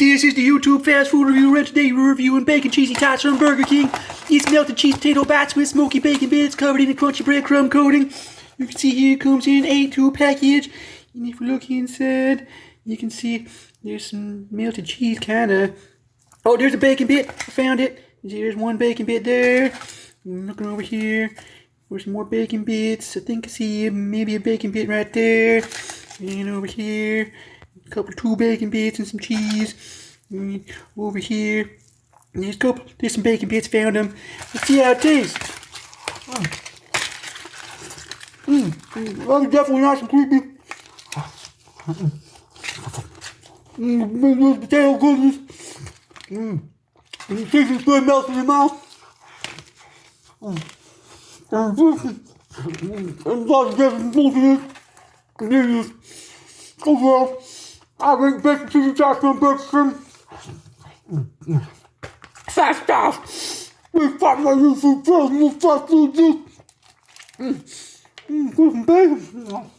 This is the YouTube fast food reviewer, and today we're reviewing bacon cheesy tots from Burger King. These melted cheese potato bites with smoky bacon bits covered in a crunchy breadcrumb coating. You can see here it comes in an A2 package. And if we look inside, you can see there's some melted cheese kinda. Oh, there's a bacon bit. I found it. There's one bacon bit there. I'm looking over here. There's some more bacon bits. I think I see maybe a bacon bit right there. And over here, two bacon bits and some cheese. And over here, there's some bacon bits. Found them. Let's see how it tastes. That's definitely nice and creepy. Potato goodness. The cheese is good, melts in your mouth. And lots of different bullshit. Convenience. Overall, I think bacon cheesy tots from Burger King. 5 stars. We find my YouTube channel. We'll talk to you. Good bacon.